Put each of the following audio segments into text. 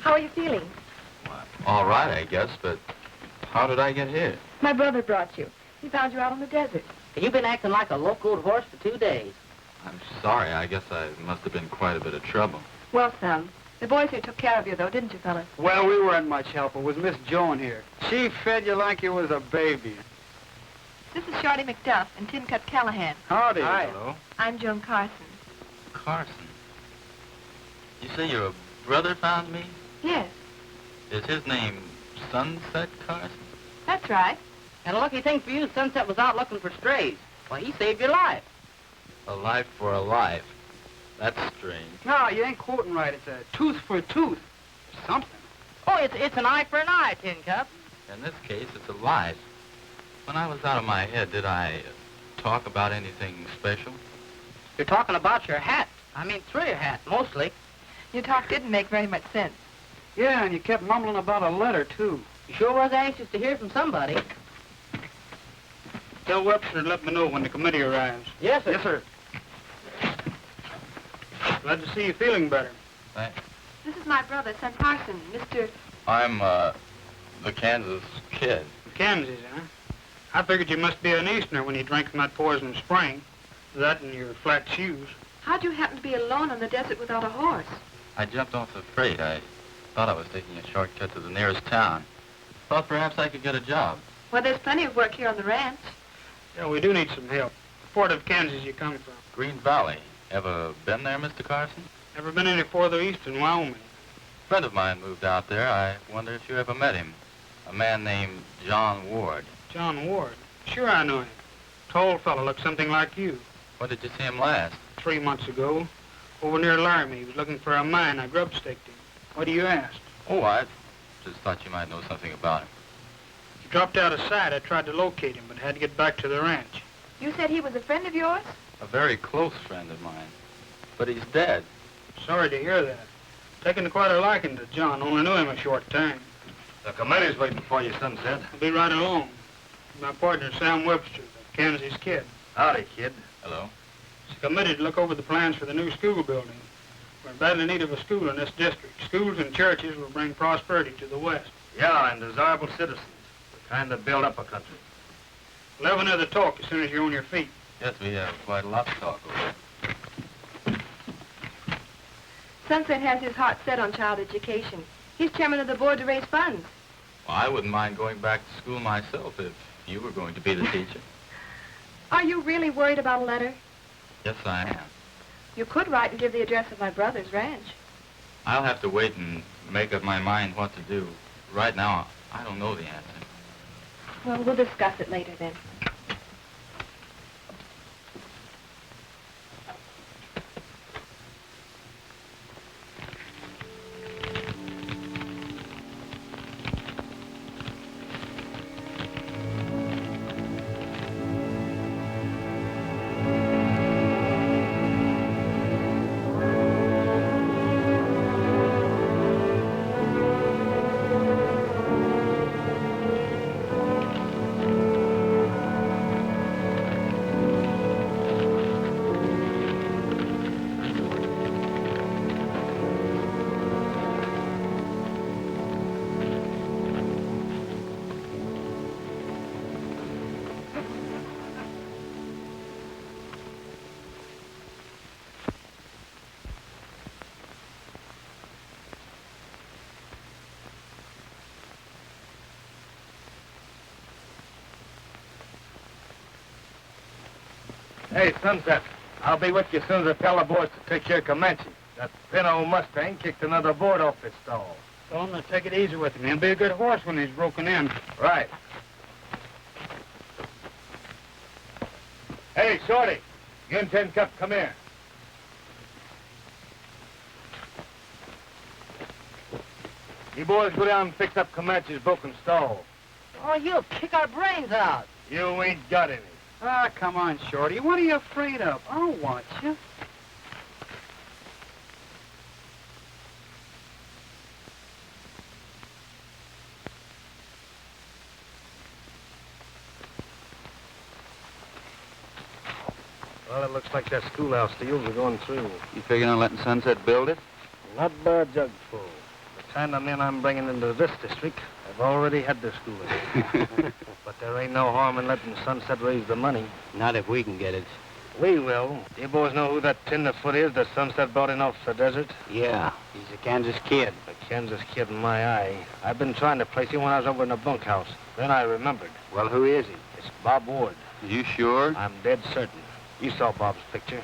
How are you feeling? Well, all right, I guess, but how did I get here? My brother brought you. He found you out on the desert. You've been acting like a locoed horse for 2 days. I'm sorry. I guess I must have been quite a bit of trouble. Well, son, the boys here took care of you, though, didn't you, fellas? Well, we weren't much help. It was Miss Joan here. She fed you like you was a baby. This is Shorty McDuff and Tin Cup Callahan. Howdy. Hi. Hello. I'm Joan Carson. Carson. You say your brother found me? Yes, Is his name Sunset Carson? that's right. And a lucky thing for you, Sunset was out looking for strays. Well, he saved your life. A life for a life. That's strange. No, you ain't quoting right. It's a tooth for a tooth. Something. Oh, it's an eye for an eye, Tin Cup. In this case, it's a life. When I was out of my head, did I talk about anything special? You're talking about your hat. I mean, through your hat, mostly. Your talk didn't make very much sense. Yeah, and you kept mumbling about a letter, too. You sure was anxious to hear from somebody. Tell Webster to let me know when the committee arrives. Yes, sir. Yes, sir. Glad to see you feeling better. Thanks. This is my brother, son Carson, Mr. I'm, the Kansas kid. Kansas, huh? I figured you must be an Easterner when you drank from that poison spring. That and your flat shoes. How'd you happen to be alone on the desert without a horse? I jumped off the freight. I thought I was taking a shortcut to the nearest town. Thought perhaps I could get a job. Well, there's plenty of work here on the ranch. Yeah, we do need some help. What part of Kansas you come from? Green Valley. Ever been there, Mr. Carson? Never been any farther east than Wyoming. A friend of mine moved out there. I wonder if you ever met him. A man named John Ward. John Ward. Sure I know him. Tall fellow, looked something like you. When did you see him last? 3 months ago. Over near Laramie. He was looking for a mine. I grub-staked him. What do you ask? Oh, I just thought you might know something about him. He dropped out of sight. I tried to locate him, but had to get back to the ranch. You said he was a friend of yours? A very close friend of mine. But he's dead. Sorry to hear that. Taken quite a liking to John. Only knew him a short time. The committee's waiting for you, Sunset. I'll be right along. My partner, Sam Webster, the Kansas kid. Howdy, kid. Hello? He's committed to look over the plans for the new school building. We're in badly need of a school in this district. Schools and churches will bring prosperity to the West. Yeah, and desirable citizens. The kind that build up a country. We'll have another talk as soon as you're on your feet. Yes, we have quite a lot to talk over. Sunset has his heart set on child education. He's chairman of the board to raise funds. Well, I wouldn't mind going back to school myself if you were going to be the teacher. Are you really worried about a letter? Yes, I am. You could write and give the address of my brother's ranch. I'll have to wait and make up my mind what to do. Right now, I don't know the answer. Well, we'll discuss it later then. Hey, Sunset. I'll be with you as soon as I tell the boys to take care of Comanche. That thin old Mustang kicked another board off his stall. Tell him to take it easy with him. He'll be a good horse when he's broken in. Right. Hey, Shorty. You and Tin Cup, come here. You boys go down and fix up Comanche's broken stall. Oh, you'll kick our brains out. You ain't got any. Ah, come on, Shorty. What are you afraid of? I'll watch you. Well, it looks like that schoolhouse deals are going through. You figuring on letting Sunset build it? Not by a jugful. The kind of men I'm bringing into this district have already had their schooling. But there ain't no harm in letting Sunset raise the money. Not if we can get it. We will. You boys know who that tenderfoot is that Sunset brought in off the desert? Yeah, he's a Kansas kid. A Kansas kid in my eye. I've been trying to place him when I was over in the bunkhouse. Then I remembered. Well, who is he? It's Bob Ward. You sure? I'm dead certain. You saw Bob's picture.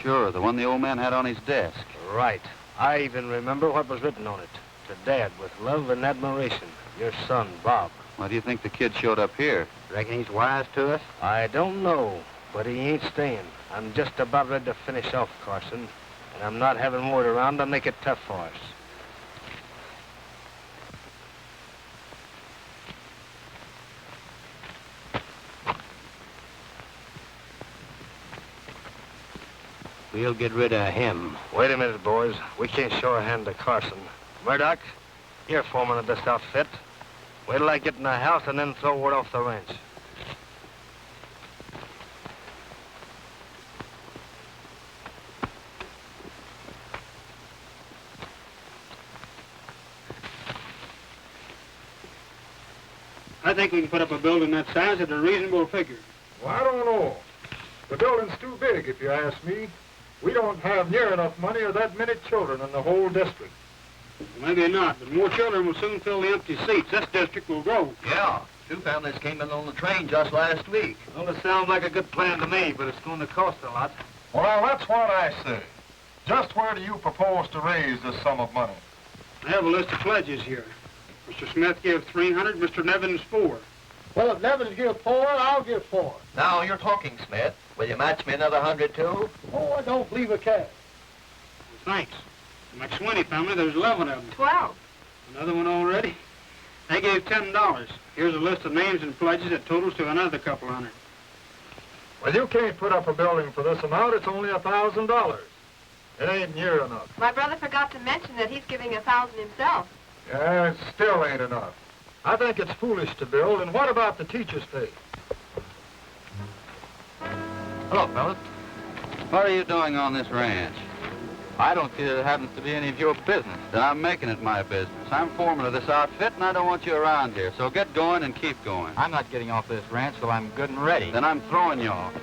Sure, the one the old man had on his desk. Right. I even remember what was written on it. To Dad, with love and admiration, your son, Bob. Why do you think the kid showed up here? Reckon he's wise to us? I don't know, but he ain't staying. I'm just about ready to finish off Carson, and I'm not having word around to make it tough for us. We'll get rid of him. Wait a minute, boys. We can't show a hand to Carson. Murdoch, you're foreman of this outfit. Wait till I get in the house and then throw word off the ranch. I think we can put up a building that size at a reasonable figure. Well, I don't know. The building's too big, if you ask me. We don't have near enough money or that many children in the whole district. Maybe not, but more children will soon fill the empty seats. This district will grow. Yeah, 2 families came in on the train just last week. Well, it sounds like a good plan to me, but it's going to cost a lot. Well, now, that's what I say. Just where do you propose to raise this sum of money? I have a list of pledges here. Mr. Smith gave 300, Mr. Nevins 4. Well, if Nevins give 4, I'll give 4. Now you're talking, Smith. Will you match me another 100 too? Oh, I don't believe a cat. Thanks. The McSwinney family, there's 11 of them. 12. Another one already? They gave $10. Here's a list of names and pledges that totals to another couple hundred. Well, you can't put up a building for this amount. It's only $1,000. It ain't near enough. My brother forgot to mention that he's giving 1,000 himself. Yeah, it still ain't enough. I think it's foolish to build. And what about the teacher's pay? Hello, fellas. What are you doing on this ranch? I don't see that it happens to be any of your business. That I'm making it my business. I'm foreman of this outfit, and I don't want you around here. So get going and keep going. I'm not getting off this ranch till I'm good and ready. Then I'm throwing you off.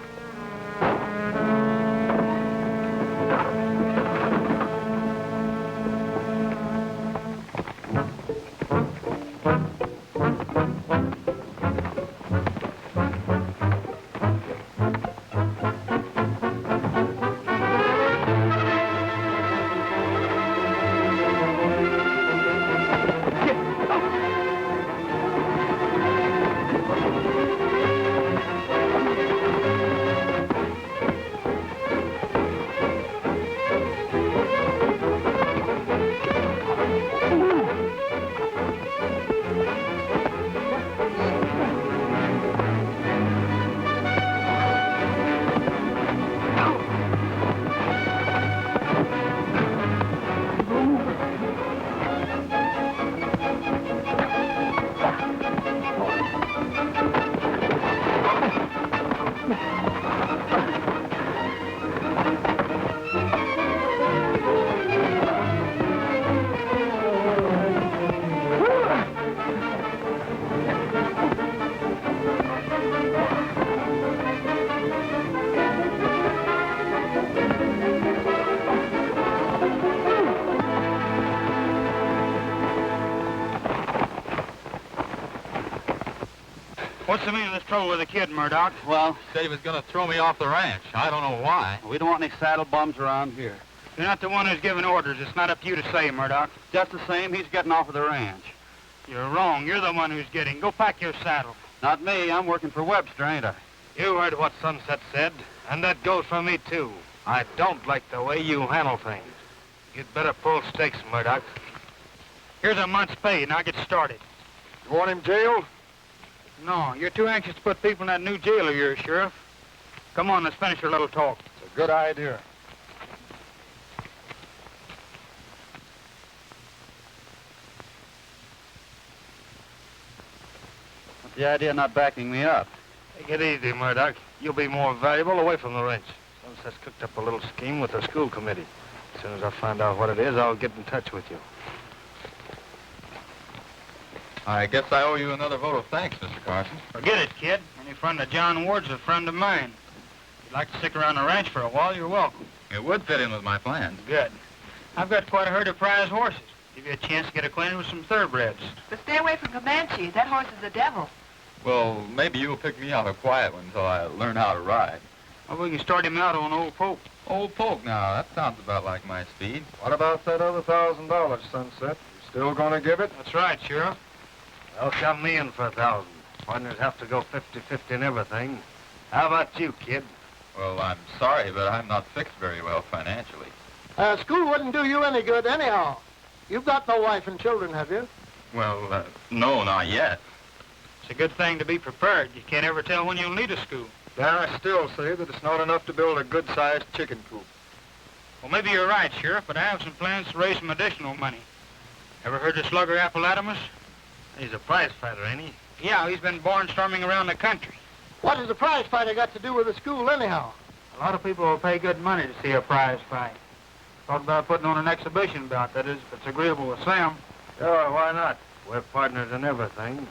What's the meaning of this trouble with the kid, Murdoch? Well, He said he was going to throw me off the ranch. I don't know why. we don't want any saddle bums around here. You're not the one who's giving orders. It's not up to you to say, Murdoch. Just the same, he's getting off of the ranch. You're wrong. You're the one who's getting. Go pack your saddle. Not me. I'm working for Webster, ain't I? You heard what Sunset said, and that goes for me, too. I don't like the way you handle things. You'd better pull stakes, Murdoch. Here's a month's pay. Now get started. You want him jailed? No, you're too anxious to put people in that new jail of yours, Sheriff. Come on, let's finish your little talk. It's a good idea. What's the idea of not backing me up? Take it easy, Murdoch. You'll be more valuable away from the ranch. Sunset's cooked up a little scheme with the school committee. As soon as I find out what it is, I'll get in touch with you. I guess I owe you another vote of thanks, Mr. Carson. Forget it, kid. Any friend of John Ward's a friend of mine. If you'd like to stick around the ranch for a while, you're welcome. It would fit in with my plans. Good. I've got quite a herd of prize horses. Give you a chance to get acquainted with some thoroughbreds. But stay away from Comanche. That horse is the devil. Well, maybe you'll pick me out a quiet one until I learn how to ride. Well, we can start him out on Old Pope. Old Polk now, that sounds about like my speed. What about that other $1,000, Sunset? You still gonna give it? That's right, Sheriff. They'll count me in for 1,000. Partners have to go 50-50 in everything. How about you, kid? Well, I'm sorry, but I'm not fixed very well financially. School wouldn't do you any good anyhow. You've got no wife and children, have you? Well, no, not yet. It's a good thing to be prepared. You can't ever tell when you'll need a school. Then I still say that it's not enough to build a good-sized chicken coop. Well, maybe you're right, Sheriff, but I have some plans to raise some additional money. Ever heard of Slugger Appalatimus? He's a prize fighter, ain't he? Yeah, he's been barnstorming around the country. What has the prize fighter got to do with the school anyhow? A lot of people will pay good money to see a prize fight. Thought about putting on an exhibition bout, that is, if it's agreeable with Sam. Sure, why not? We're partners in everything.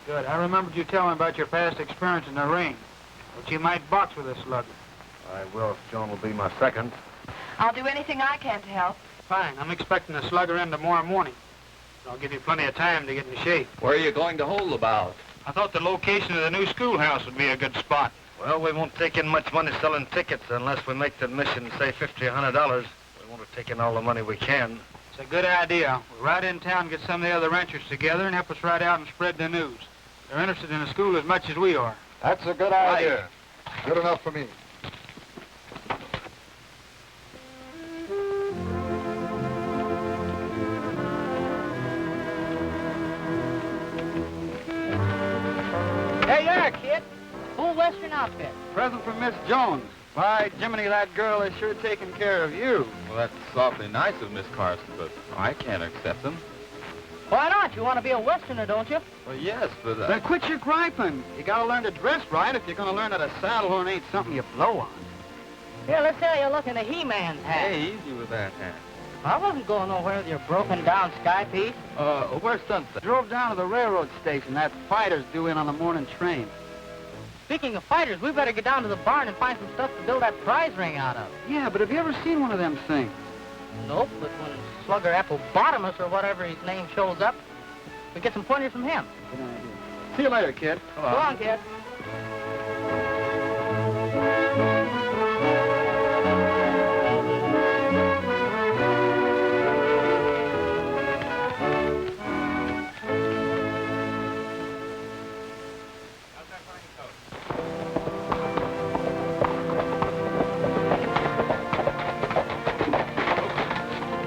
Good. I remembered you telling about your past experience in the ring. But you might box with a slugger. I will if Joan will be my second. I'll do anything I can to help. Fine. I'm expecting a slugger in tomorrow morning. I'll give you plenty of time to get in shape. Where are you going to hold the bout? I thought the location of the new schoolhouse would be a good spot. Well, we won't take in much money selling tickets unless we make the admission, say, $50 or $100. We want to take in all the money we can. It's a good idea. We'll ride in town, get some of the other ranchers together, and help us ride out and spread the news. They're interested in the school as much as we are. That's a good idea. Good enough for me. Hey there, kid. Full Western outfit. Present from Miss Jones. Why, Jiminy, that girl is sure taking care of you. Well, that's awfully nice of Miss Carson, but I can't accept them. Why not? You want to be a Westerner, don't you? Well, yes, but... Then quit your griping. You gotta learn to dress right if you're gonna learn that a saddle horn ain't something you blow on. Here, let's say you're looking at He-Man's hat. Hey, easy with that hat. I wasn't going nowhere with your broken-down sky piece. Where's Sunset? Drove down to the railroad station. That fighter's due in on the morning train. Speaking of fighters, we better get down to the barn and find some stuff to build that prize ring out of. Yeah, but have you ever seen one of them things? Nope, but when Slugger Appalatimus or whatever his name shows up, we get some pointers from him. Good idea. See you later, kid. Go on, kid.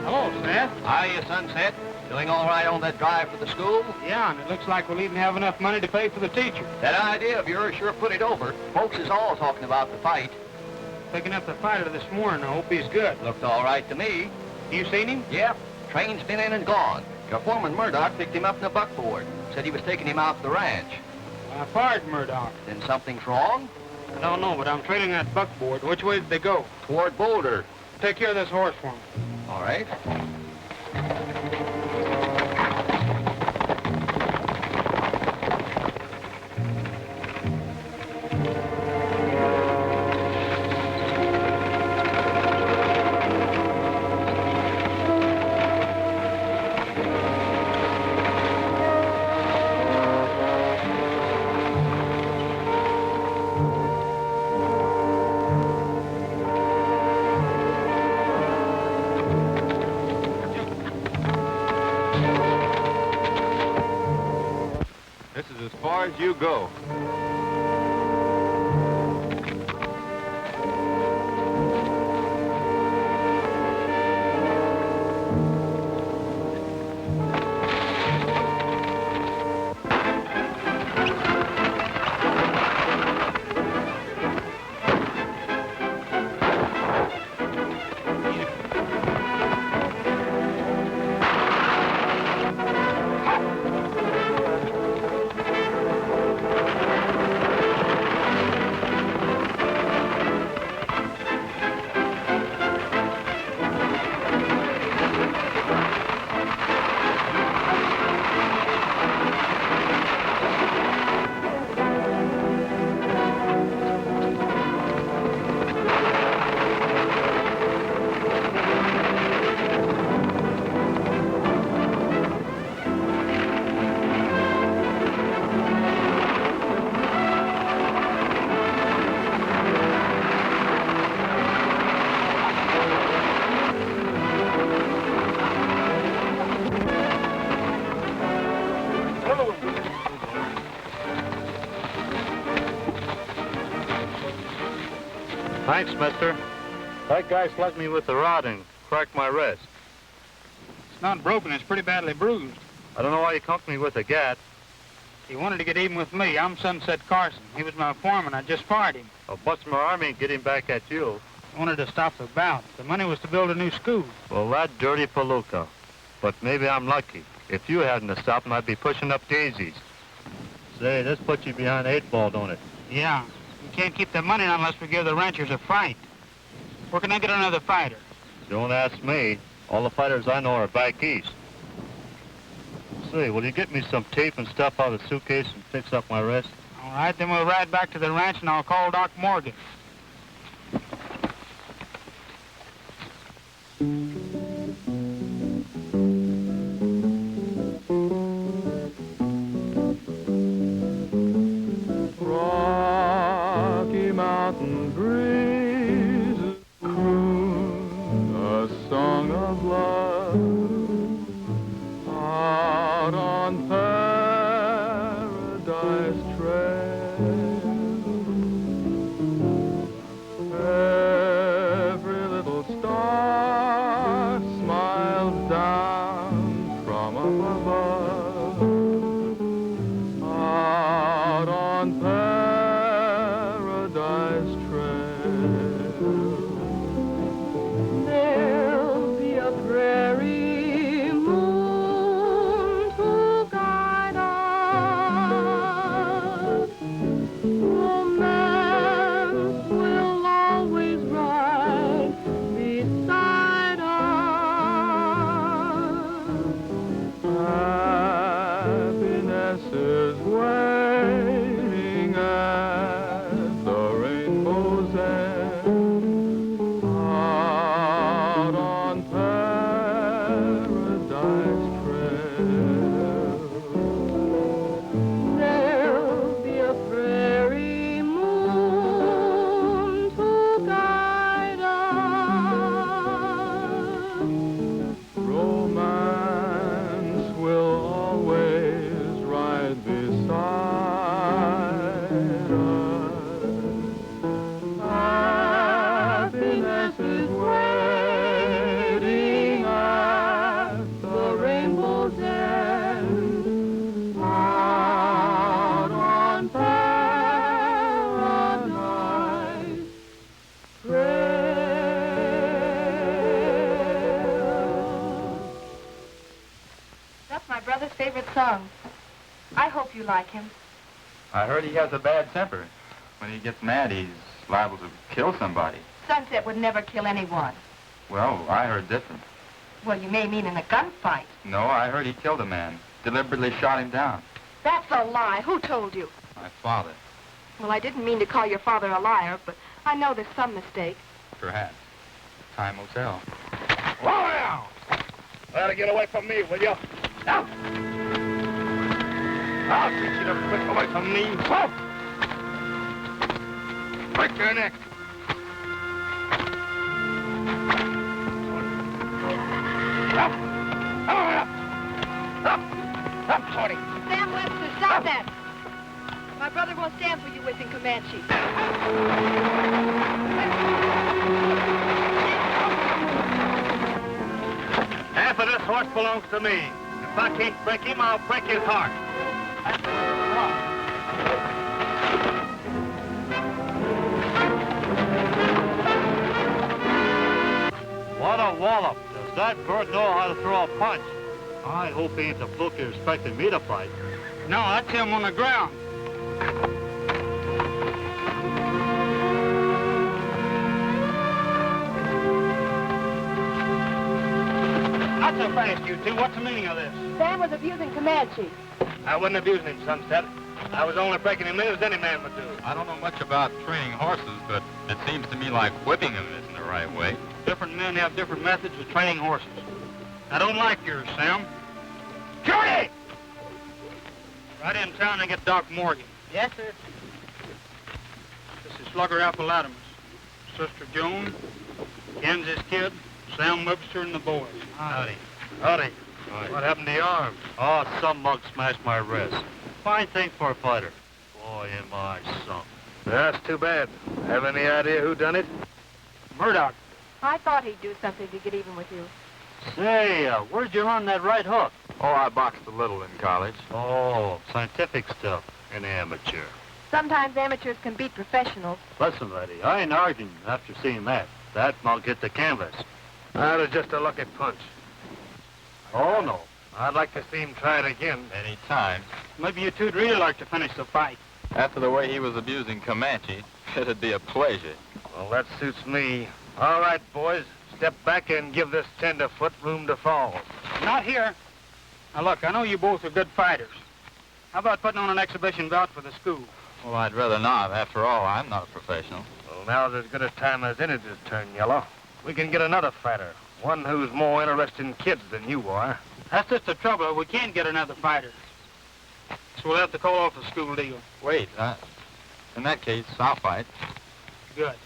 Hello, Smith. Hiya, Sunset. Doing all right on that drive for the school? Yeah, and it looks like we'll even have enough money to pay for the teacher. That idea of yours sure put it over. Folks is all talking about the fight. Picking up the fighter this morning. I hope he's good. Looked all right to me. You seen him? Yep. Train's been in and gone. Your foreman, Murdoch, picked him up in a buckboard. Said he was taking him out the ranch. I fired Murdoch. Then something's wrong? I don't know, but I'm trailing that buckboard. Which way did they go? Toward Boulder. Take care of this horse for me. All right. This is as far as you go. Thanks, mister. That guy slugged me with the rod and cracked my wrist. It's not broken, it's pretty badly bruised. I don't know why you conked me with a gat. He wanted to get even with me. I'm Sunset Carson. He was my foreman. I just fired him. Well, busting my arm ain't getting back at you. I wanted to stop the bout. The money was to build a new school. Well, that dirty palooka. But maybe I'm lucky. If you hadn't have stopped him, I'd be pushing up daisies. Say, this puts you behind 8 ball, don't it? Yeah. We can't keep the money unless we give the ranchers a fight. Where can I get another fighter? Don't ask me. All the fighters I know are back east. Say, will you get me some tape and stuff out of the suitcase and fix up my wrist? All right, then we'll ride back to the ranch and I'll call Doc Morgan. Rocky Mountain breeze croon a song of love out on Paradise Trail. Every little star smiles down from up above out on Paradise Trail. There'll be a prairie moon to guide us. Romance will always ride beside us. Happiness is waiting at the rainbow's end out on Paradise Trail. There'll be a prairie moon to guide us. Romance will always ride beside us. Happiness is waiting at the rainbow's end out on Paradise Trail. That's my brother's favorite song. I hope you like him. I heard he has a bad temper. When he gets mad, he's liable to kill somebody. Sunset would never kill anyone. Well, I heard different. Well, you may mean in a gunfight. No, I heard he killed a man. Deliberately shot him down. That's a lie. Who told you? My father, Well, I didn't mean to call your father a liar, but I know there's some mistake. perhaps. Time will tell. Whoa now! Try to get away from me, will you? Now! I'll teach you to quit away from me. Whoa! Break your neck. Up! Up! Up, Shorty! Sam Webster, stop that! My brother won't stand for you whipping Comanche. Half of this horse belongs to me. If I can't break him, I'll break his heart. What a wallop. Does that bird know how to throw a punch? I hope he ain't the fluke you're expecting me to fight. No, that's him on the ground. Not so fast, you two. What's the meaning of this? Sam was abusing Comanche. I wasn't abusing him, Sunset. I was only breaking him in as any man would do. I don't know much about training horses, but it seems to me like whipping them isn't the right way. Different men have different methods of training horses. I don't like yours, Sam. Shorty! Right in town and get Doc Morgan. Yes, sir. This is Slugger Apple-Adams, Sister Joan, Kansas Kid, Sam Webster, and the boys. Howdy. Howdy. What happened to your arm? Oh, some mug smashed my wrist. Fine thing for a fighter. Boy, am I sunk. That's too bad. Have any idea who done it? Murdoch. I thought he'd do something to get even with you. Say, where'd you learn that right hook? Oh, I boxed a little in college. Oh, scientific stuff. An amateur. Sometimes amateurs can beat professionals. Listen, lady, I ain't arguing after seeing that. That and I'll get the canvas. That was just a lucky punch. Oh, no. I'd like to see him try it again. Any time. Maybe you two'd really like to finish the fight. After the way he was abusing Comanche, it'd be a pleasure. Well, that suits me. All right, boys. Step back and give this tenderfoot room to fall. Not here. Now, look, I know you both are good fighters. How about putting on an exhibition bout for the school? Well, I'd rather not. After all, I'm not a professional. Well, now's as good a time as any to turn yellow. We can get another fighter. One who's more interested in kids than you are. That's just the trouble. We can't get another fighter. So we'll have to call off the school deal. Wait, in that case, I'll fight. Good.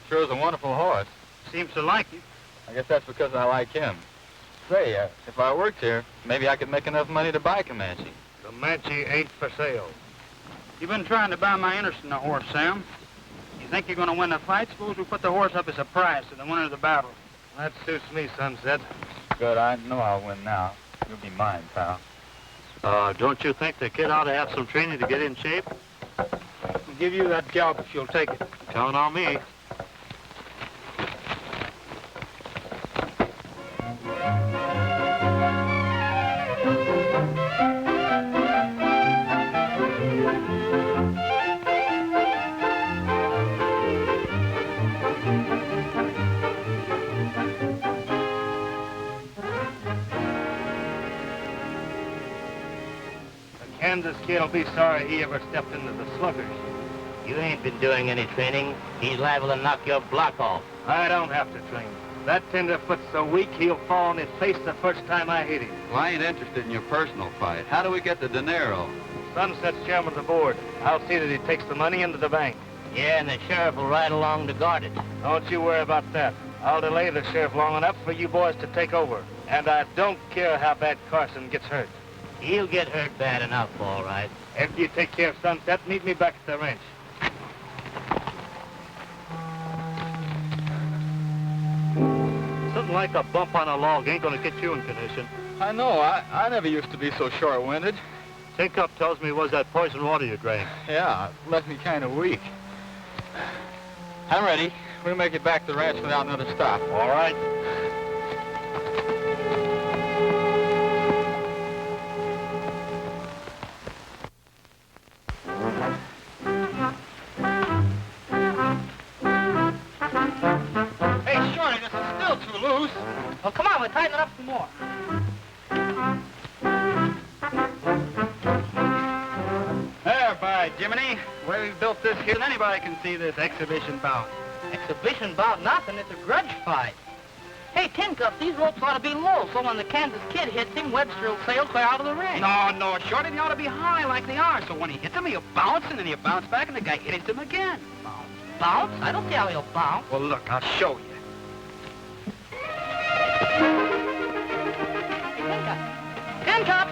Sure is a wonderful horse. Seems to like you. I guess that's because I like him. Say, if I worked here, maybe I could make enough money to buy Comanche. Comanche ain't for sale. You've been trying to buy my interest in the horse, Sam. You think you're going to win the fight? Suppose we put the horse up as a prize to the winner of the battle. That suits me, Sunset. Good, I know I'll win now. You'll be mine, pal. Don't you think the kid ought to have some training to get in shape? We'll give you that job if you'll take it. Count on me. Kansas kid'll be sorry he ever stepped into the sluggers. You ain't been doing any training. He's liable to knock your block off. I don't have to train. That tenderfoot's so weak, he'll fall on his face the first time I hit him. Well, I ain't interested in your personal fight. How do we get the dinero? Sunset's chairman of the board. I'll see that he takes the money into the bank. Yeah, and the sheriff will ride along to guard it. Don't you worry about that. I'll delay the sheriff long enough for you boys to take over. And I don't care how bad Carson gets hurt. He'll get hurt bad enough, all right. After you take care of Sunset, meet me back at the ranch. Something like a bump on a log ain't gonna get you in condition. I know. I never used to be so short-winded. Think up tells me it was that poison water you drank. Yeah, it left me kind of weak. I'm ready. We'll make it back to the ranch without another stop. All right. Hey, Shorty, this is still too loose. Well, come on, we'll tighten it up some more. There, by Jiminy. The way we've built this here, anybody can see this exhibition bout. Exhibition bout nothing. It's a grudge fight. Hey, Tin Cup, these ropes ought to be low, so when the Kansas kid hits him, Webster will sail clear out of the ring. No, Shorty, they ought to be high like they are. So when he hits him, he'll bounce, and then he'll bounce back, and the guy hits him again. Bounce? I don't see how he'll bounce. Well, look, I'll show you. Tin Cup!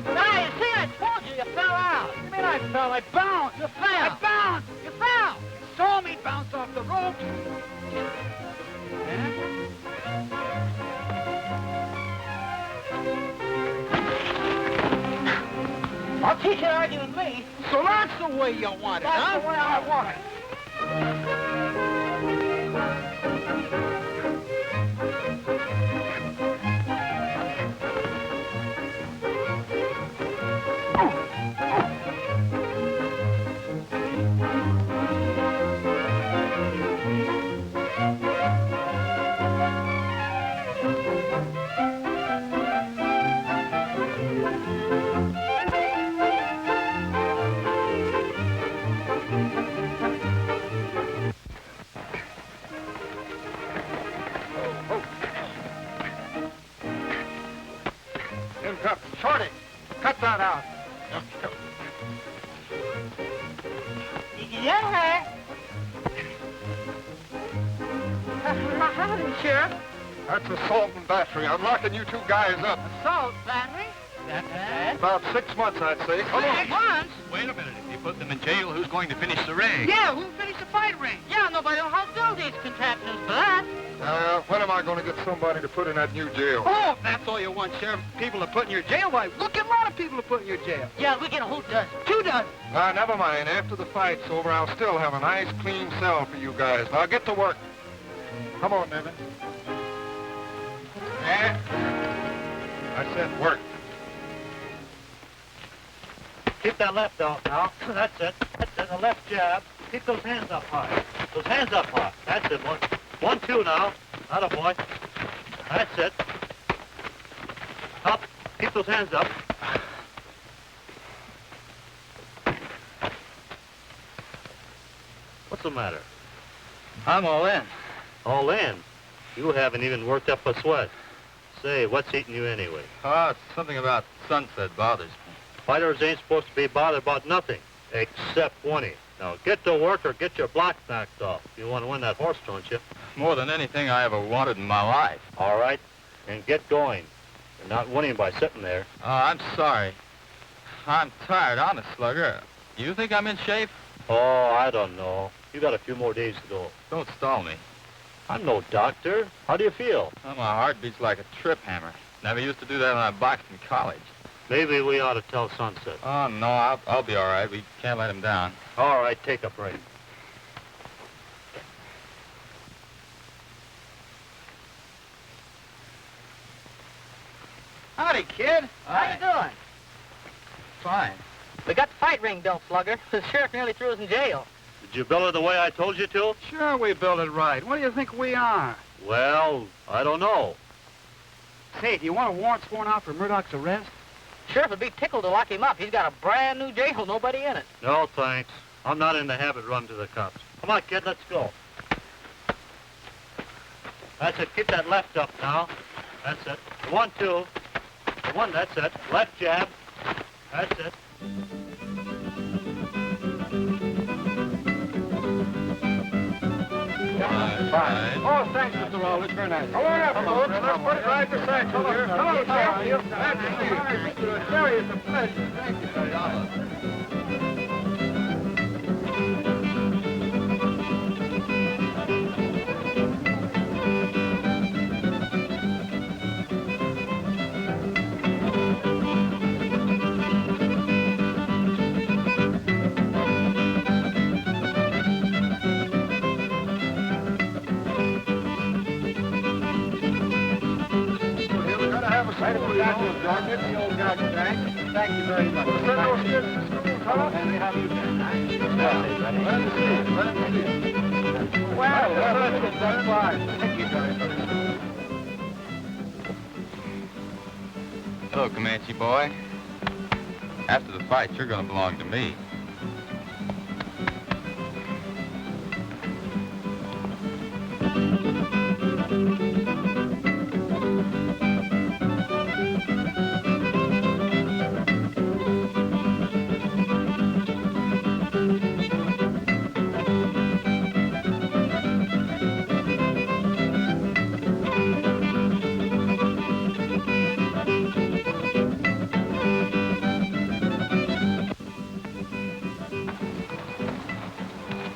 Now, you see, I told you, you fell out. What do you mean I fell? I bounced. You fell. I bounced. You fell. You saw me bounce off the ropes. I'll teach you to argue with me. So that's the way you want it, huh? That's the way I want it. Shorty, cut that out. Yeah. Howdy, Sheriff. That's assault and battery. I'm locking you two guys up. Assault, battery? That's About 6 months, I'd say. Come on. 6 months? Wait a minute. If you put them in jail, who's going to finish the ring? Yeah, who'll finish the fight ring? Yeah, nobody knows how to build these contraptions for that. When am I going to get somebody to put in that new jail? Oh, if that's all you want, Sheriff, people to put in your jail, why, look at a lot of people to put in your jail. Yeah, we get a whole dozen. 2 dozen. Never mind. After the fight's over, I'll still have a nice, clean cell for you guys. Now get to work. Come on, Nevin. I said work. Keep that left out now. That's it. That's it. The left jab. Keep those hands up high. Those hands up high. That's it. 1, 2 now. Atta boy. That's it. Up. Keep those hands up. What's the matter? I'm all in. All in? You haven't even worked up a sweat. Say, what's eating you anyway? Something about sunset bothers me. Fighters ain't supposed to be bothered about nothing, except winning. Now, get to work or get your block knocked off. You want to win that horse, don't you? More than anything I ever wanted in my life. All right, and get going. You're not winning by sitting there. I'm sorry. I'm tired, honest, Slugger. You think I'm in shape? Oh, I don't know. You got a few more days to go. Don't stall me. I'm no doctor. How do you feel? Well, my heart beats like a trip hammer. Never used to do that when I boxed in college. Maybe we ought to tell Sunset. Oh, no, I'll be all right. We can't let him down. All right, take a break. Howdy, kid. How you doing? Fine. We got the fight ring built, Slugger. The sheriff nearly threw us in jail. Did you build it the way I told you to? Sure, we built it right. What do you think we are? Well, I don't know. Say, do you want a warrant sworn out for Murdoch's arrest? Sheriff would be tickled to lock him up. He's got a brand new jail, nobody in it. No, thanks. I'm not in the habit of running to the cops. Come on, kid, let's go. That's it. Keep that left up now. That's it. 1, 2. 1, that's it. Left jab. That's it. Fine. Oh, thanks, Mr. Rowley. Very nice. Come on up, folks. Let's put it right beside you here. Hello, Sam. Glad to see you. Jerry, it's a pleasure. Thank you very much. Thank you very much. And we have you there. Well, that's fine. Thank you very much. Hello, Comanche boy. After the fight, you're going to belong to me.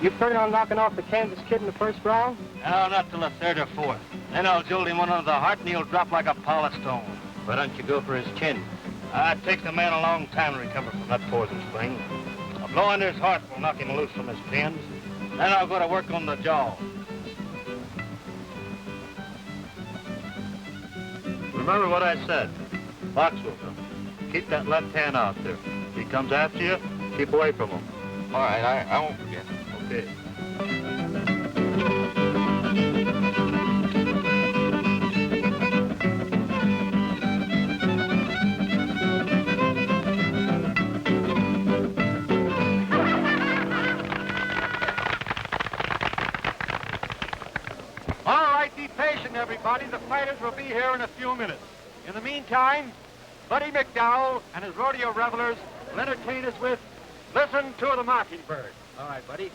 You figuring on knocking off the Kansas kid in the first round? No, not till the 3rd or 4th. Then I'll jolt him one under the heart and he'll drop like a polished stone. Why don't you go for his chin? It takes a man a long time to recover from that poison spring. A blow under his heart will knock him loose from his pins. Then I'll go to work on the jaw. Remember what I said. Box with him. Keep that left hand out there. If he comes after you, keep away from him. All right, I won't forget. Okay. All right, be patient, everybody. The fighters will be here in a few minutes. In the meantime, Buddy McDowell and his rodeo revelers will entertain us with Listen to the Mockingbird. All right, buddy.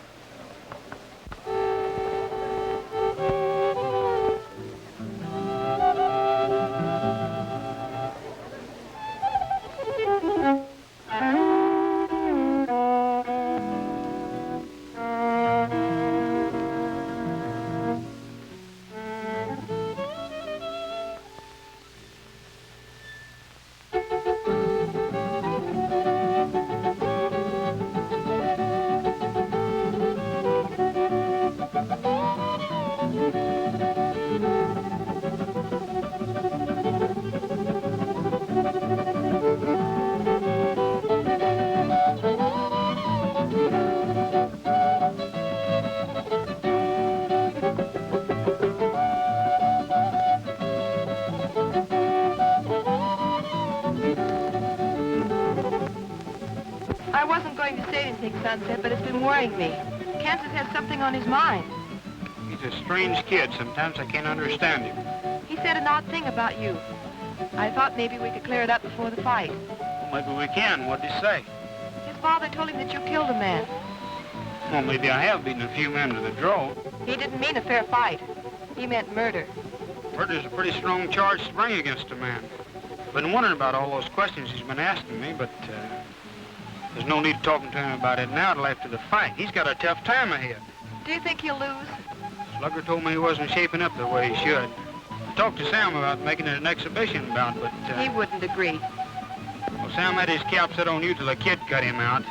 wasn't going to say anything, Sunset, but it's been worrying me. Kansas has something on his mind. He's a strange kid. Sometimes I can't understand him. He said an odd thing about you. I thought maybe we could clear it up before the fight. Well, maybe we can. What'd he say? His father told him that you killed a man. Well, maybe I have beaten a few men to the draw. He didn't mean a fair fight. He meant murder. Murder's a pretty strong charge to bring against a man. Been wondering about all those questions he's been asking me, but there's no need talking to him about it now till after the fight. He's got a tough time ahead. Do you think he'll lose? Slugger told me he wasn't shaping up the way he should. I talked to Sam about making it an exhibition bout, but... He wouldn't agree. Well, Sam had his cap set on you till the kid cut him out.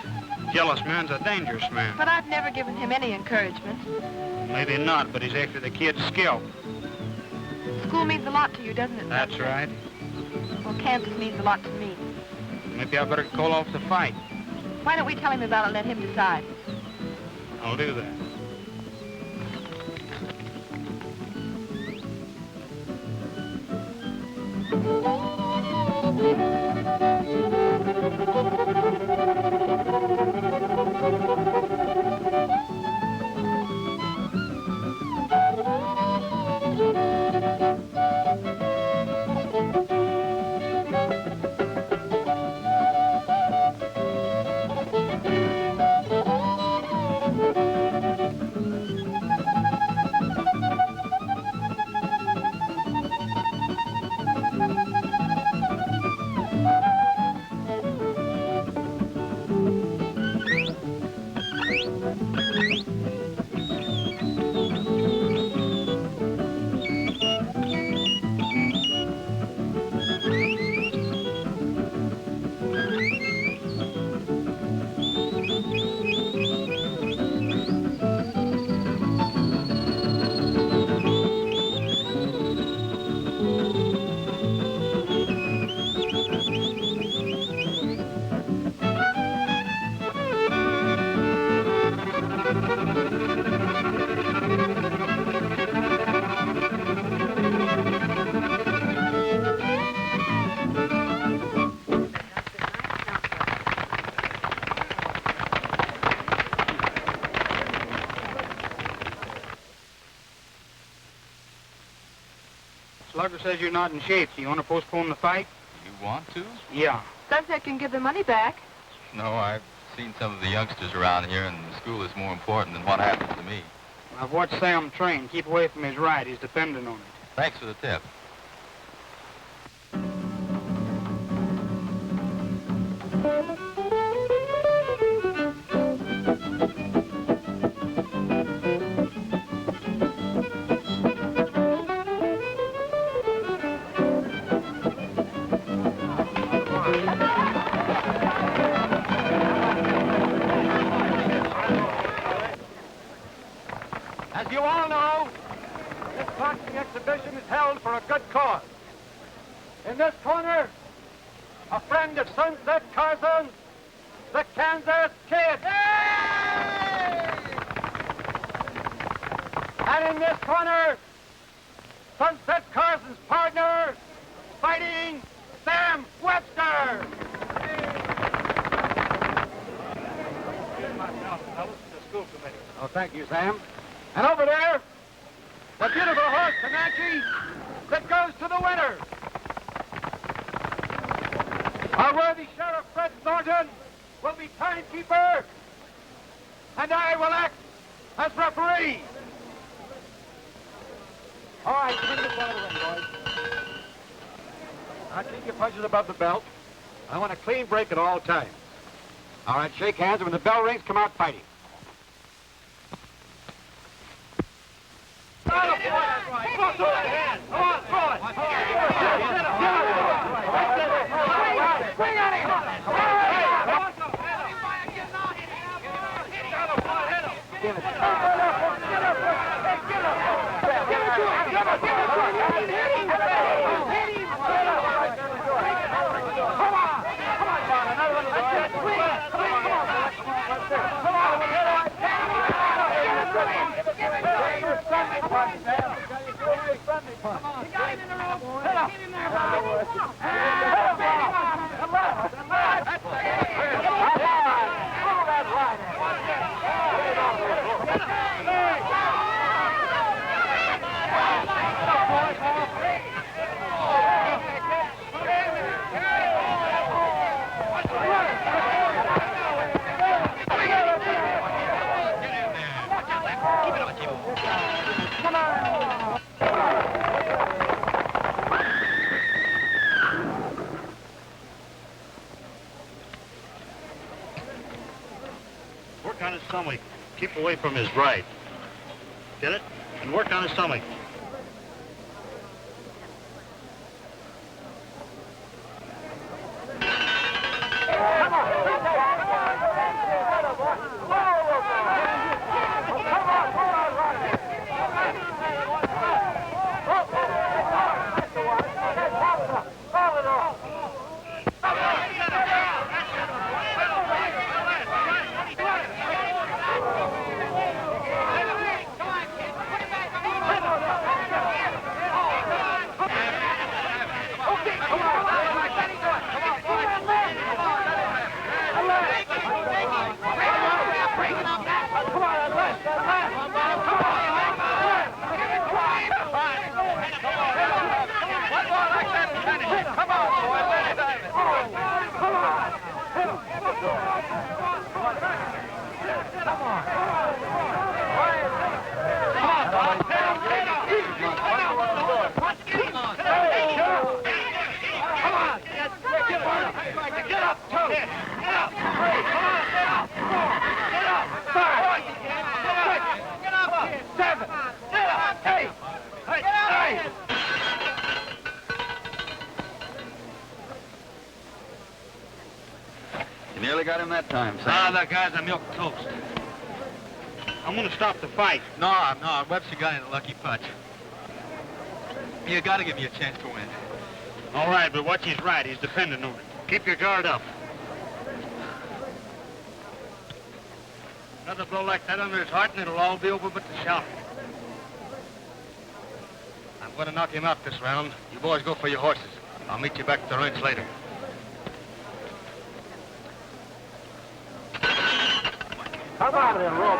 Jealous man's a dangerous man. But I've never given him any encouragement. Maybe not, but he's after the kid's scalp. School means a lot to you, doesn't it? That's right. Well, Kansas means a lot to me. Maybe I better call off the fight. Why don't we tell him about it and let him decide? I'll do that. Slugger says you're not in shape. Do you want to postpone the fight? You want to? Yeah. Sunset can give the money back. No, I've seen some of the youngsters around here, and school is more important than what happens to me. I've watched Sam train. Keep away from his right. He's dependent on it. Thanks for the tip. As you all know, this boxing exhibition is held for a good cause. In this corner, a friend of Sunset Carson, the Kansas Kid. And in this corner, Sunset Carson's partner, fighting Sam Webster. Oh, thank you, Sam. And over there, the beautiful horse, Comanche, that goes to the winner. Our worthy Sheriff Fred Thornton will be timekeeper, and I will act as referee. All right, come into the front of the ring, boys. Now, keep your punches above the belt. I want a clean break at all times. All right, shake hands, and when the bell rings, come out fighting. Come on, throw that hand. Come on, throw it. Swing at him. Give it to him. work on his stomach. Keep away from his right. Get it? And work on his stomach. You nearly got him that time, Sam. Ah, that guy's a milk toast. I'm gonna stop the fight. No, Webster got in a lucky punch. You gotta give me a chance to win. All right, but watch his right. He's dependent on it. Keep your guard up. Another blow like that under his heart and it'll all be over but the shouting. I'm gonna knock him out this round. You boys go for your horses. I'll meet you back at the ranch later. Come on, then, rope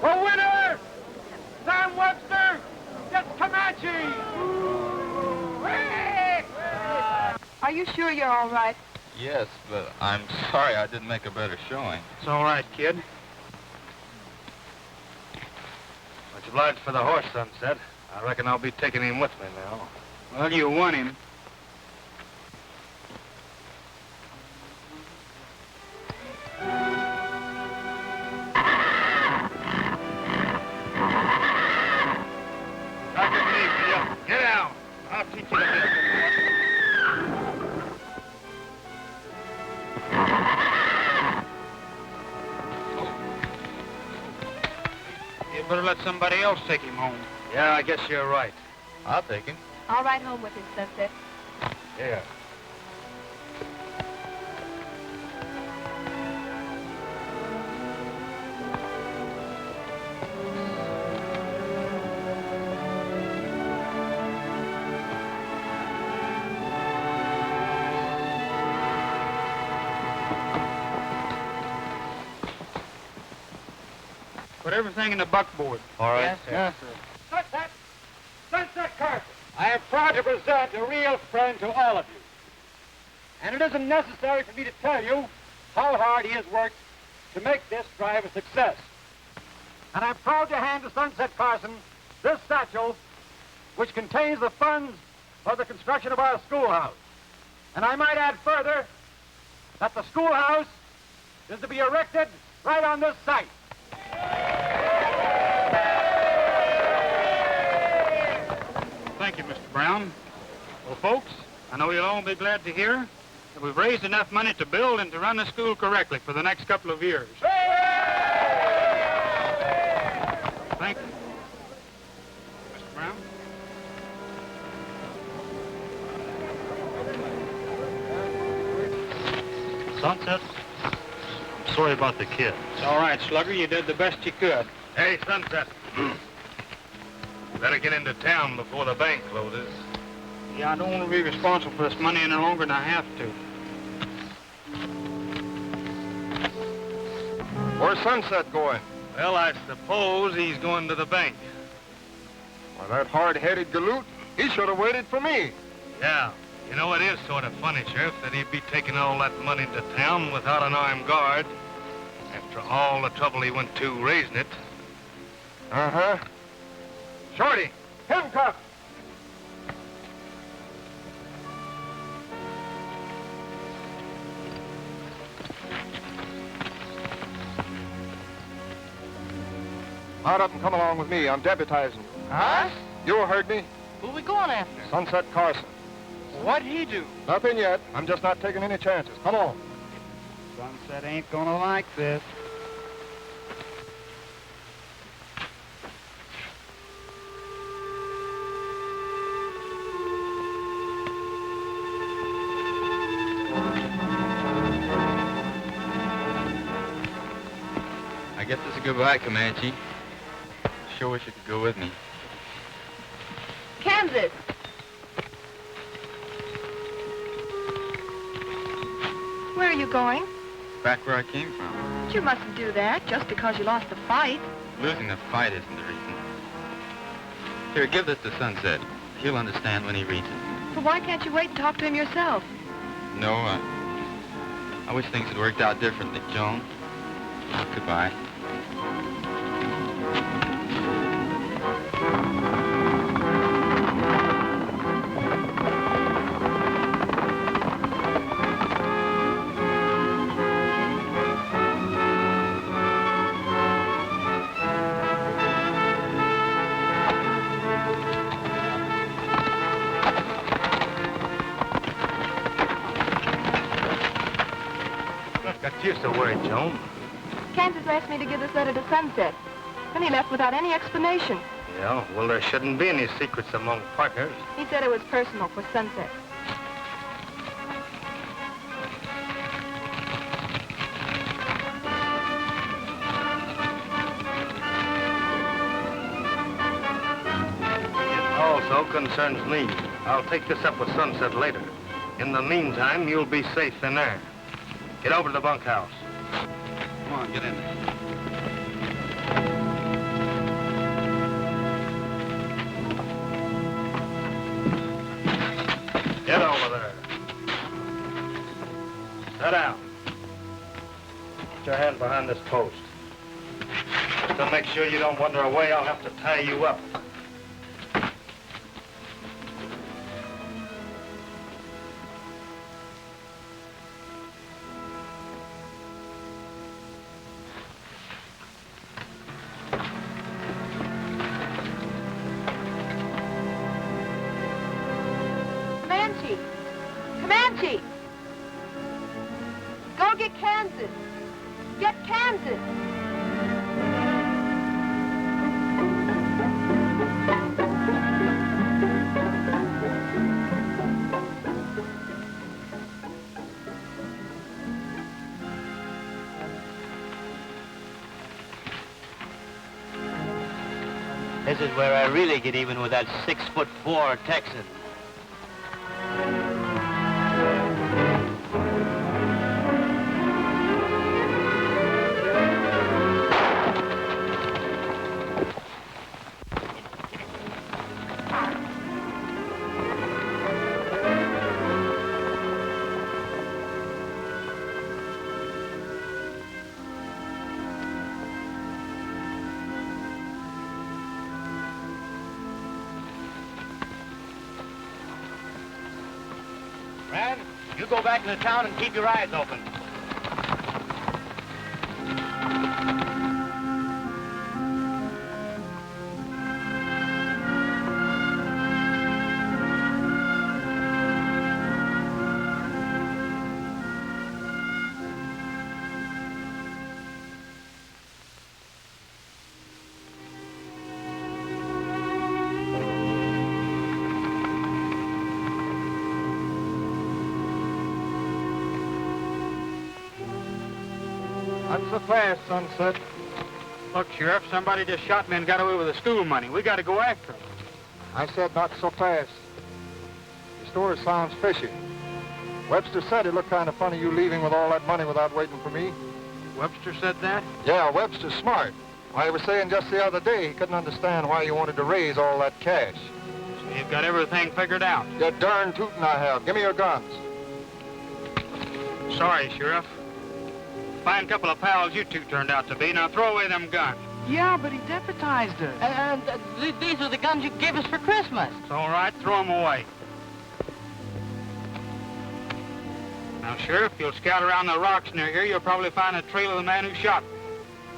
The winner, Sam Webster, gets Comanche! Are you sure you're all right? Yes, but I'm sorry I didn't make a better showing. It's all right, kid. Much obliged for the horse, Sunset. I reckon I'll be taking him with me now. Well, you won him. Back at me, will you? Get down. I'll teach you the business. You better let somebody else take him home. Yeah, I guess you're right. I'll take him. I'll ride home with him, Sunset. Yeah. Put everything in the buckboard. All right. Yes, sir. Sunset Carson, I am proud to present a real friend to all of you. And it isn't necessary for me to tell you how hard he has worked to make this drive a success. And I'm proud to hand to Sunset Carson this satchel, which contains the funds for the construction of our schoolhouse. And I might add further that the schoolhouse is to be erected right on this site. Thank you, Mr. Brown. Well, folks, I know you'll all be glad to hear that we've raised enough money to build and to run the school correctly for the next couple of years. Thank you. Mr. Brown? Sunset, I'm sorry about the kid. It's all right, Slugger. You did the best you could. Hey, Sunset. Better get into town before the bank closes. Yeah, I don't want to be responsible for this money any longer than I have to. Where's Sunset going? Well, I suppose he's going to the bank. Well, that hard-headed galoot, he should have waited for me. Yeah. You know, it is sort of funny, Sheriff, that he'd be taking all that money to town without an armed guard after all the trouble he went to raising it. Uh-huh. Shorty, handcuff. Mount up and come along with me. I'm deputizing. Huh? You heard me. Who we going after? Sunset Carson. What'd he do? Nothing yet. I'm just not taking any chances. Come on. Sunset ain't gonna like this. I guess it's a goodbye, Comanche. Sure wish you could go with me. Kansas. Where are you going? Back where I came from. But you mustn't do that just because you lost the fight. Losing the fight isn't the reason. Here, give this to Sunset. He'll understand when he reads it. But why can't you wait and talk to him yourself? No, I wish things had worked out differently, Joan. Goodbye. Got you so worried, Joan. Kansas asked me to give this letter to Sunset. Then he left without any explanation. Yeah, well, there shouldn't be any secrets among partners. He said it was personal for Sunset. It also concerns me. I'll take this up with Sunset later. In the meantime, you'll be safe in there. Get over to the bunkhouse. Come on, get in there. Get over there. Sit down. Put your hand behind this post. Just to make sure you don't wander away, I'll have to tie you up. Comanche! Comanche! Go get Kansas! Get Kansas! This is where I really get even with that 6'4" Texan. Brad, you go back into town and keep your eyes open. so fast, Sunset. Look, Sheriff, somebody just shot me and got away with the school money. We got to go after him. I said not so fast. Your story sounds fishy. Webster said it looked kind of funny you leaving with all that money without waiting for me. Webster said that? Yeah, Webster's smart. Why, he was saying just the other day he couldn't understand why you wanted to raise all that cash. So you've got everything figured out. You're darn tootin' I have. Give me your guns. Sorry, Sheriff. Fine couple of pals you two turned out to be. Now throw away them guns. Yeah, but he deputized us. And these are the guns you gave us for Christmas. It's all right. Throw them away. Now, Sheriff, you'll scout around the rocks near here. You'll probably find a trail of the man who shot me.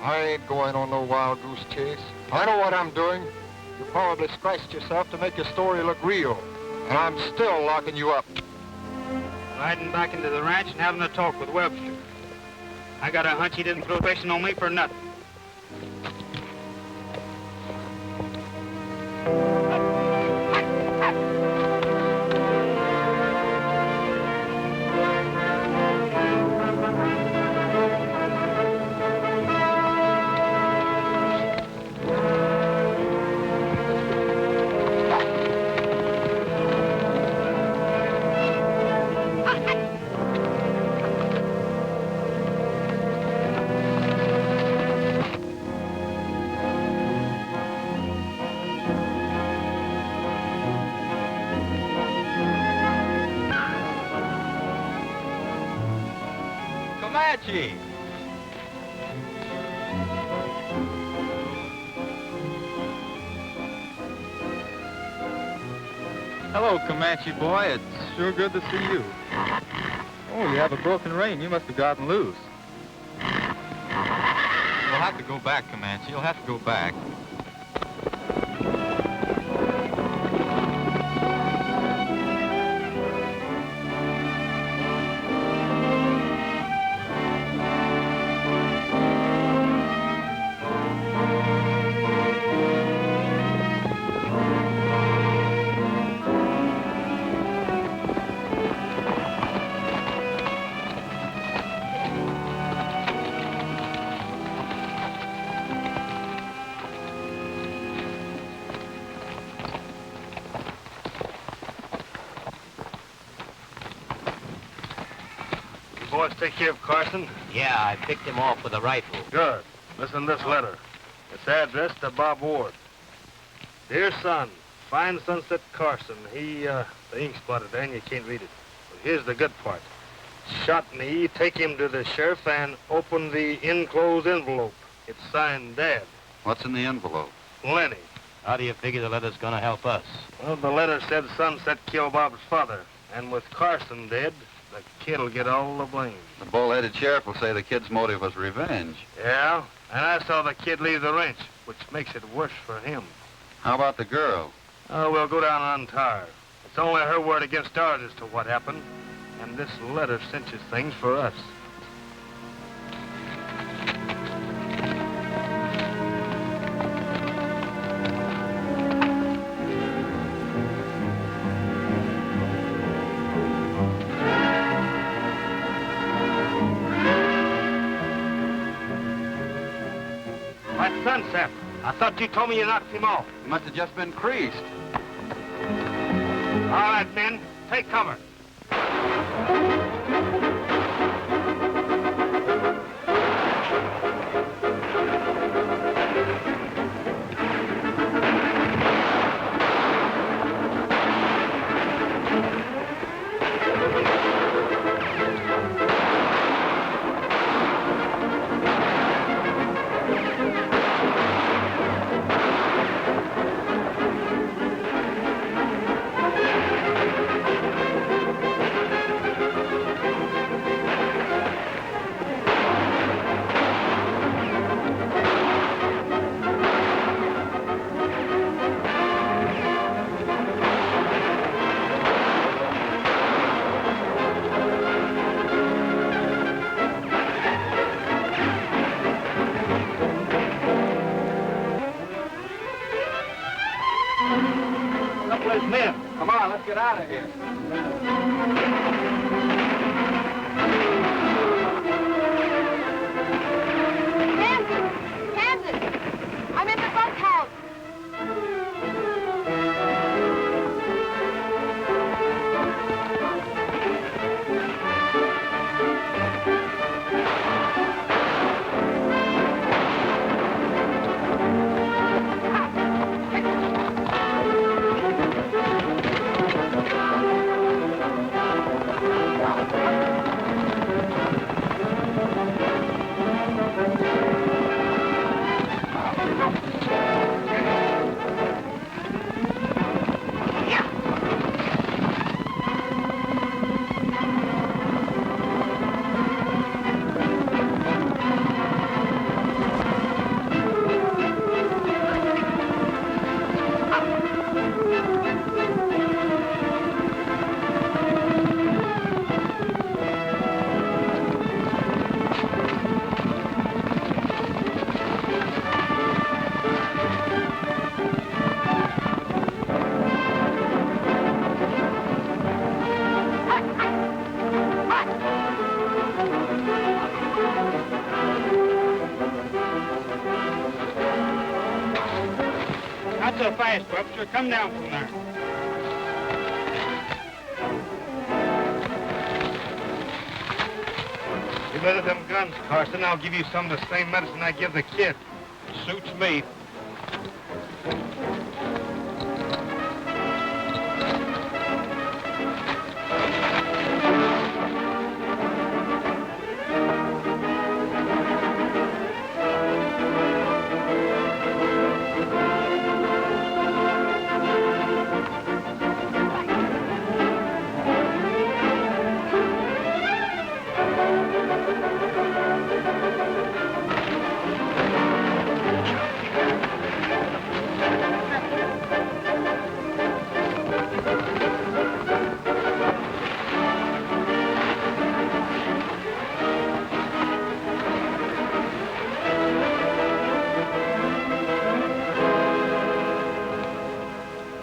I ain't going on no wild goose chase. I know what I'm doing. You probably scratched yourself to make your story look real. And I'm still locking you up. Riding back into the ranch and having a talk with Webster. I got a hunch he didn't throw question on me for nothing. Comanche! Hello, Comanche boy. It's sure good to see you. Oh, you have a broken rein. You must have gotten loose. You'll have to go back, Comanche. You'll have to go back. Boys take care of Carson? Yeah, I picked him off with a rifle. Good. Listen to this letter. It's addressed to Bob Ward. Dear son, find Sunset Carson. The ink's blotted there and you can't read it. But here's the good part. Shot me, take him to the sheriff and open the enclosed envelope. It's signed Dad. What's in the envelope? Plenty. How do you figure the letter's gonna help us? Well, the letter said Sunset killed Bob's father. And with Carson dead, the kid'll get all the blame. The bull-headed sheriff will say the kid's motive was revenge. Yeah, and I saw the kid leave the ranch, which makes it worse for him. How about the girl? Oh, we'll go down and untie her. It's only her word against ours as to what happened. And this letter cinches things for us. Why, Sunset, I thought you told me you knocked him off. He must have just been creased. All right, men, take cover. Men, come on, let's get out of here. Not so fast, Webster. Come down from there. You better them guns, Carson. I'll give you some of the same medicine I give the kid. Suits me.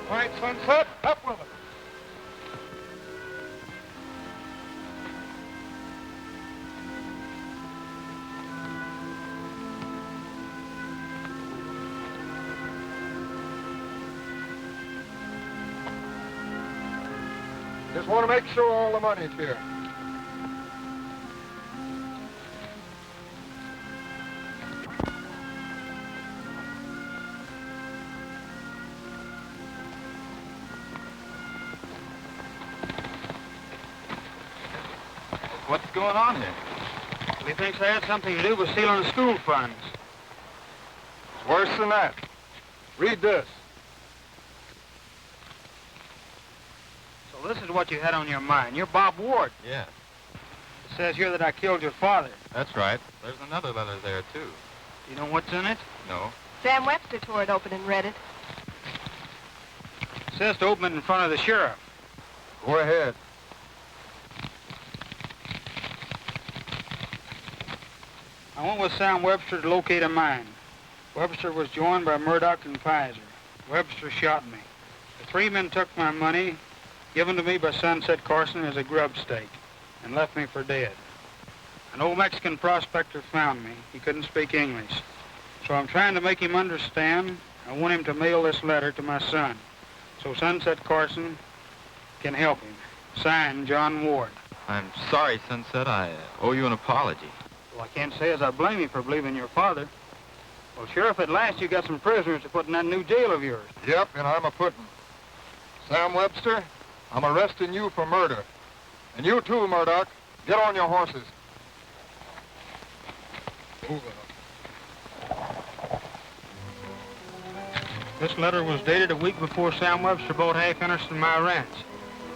All right, Sunset, up with it. Just want to make sure all the money's here. What's going on here? He thinks I had something to do with stealing the school funds. It's worse than that. Read this. So this is what you had on your mind. You're Bob Ward. Yeah, It says here that I killed your father. that's right. There's another letter there, too. You know what's in it? No. Sam Webster tore it open and read it. It says to open it in front of the sheriff. Go ahead. I went with Sam Webster to locate a mine. Webster was joined by Murdoch and Pfizer. Webster shot me. The three men took my money, given to me by Sunset Carson as a grub stake, and left me for dead. An old Mexican prospector found me. He couldn't speak English. So I'm trying to make him understand. I want him to mail this letter to my son, so Sunset Carson can help him. Signed, John Ward. I'm sorry, Sunset. I owe you an apology. Well, I can't say as I blame you for believing your father. Well, Sheriff, at last you got some prisoners to put in that new jail of yours. Yep, and I'm a-putting. Sam Webster, I'm arresting you for murder. And you too, Murdoch. Get on your horses. Move up. This letter was dated a week before Sam Webster bought half interest in my ranch.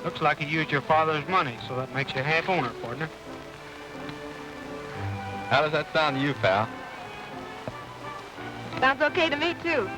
Looks like he used your father's money, so that makes you half owner, partner. How does that sound to you, pal? Sounds okay to me, too.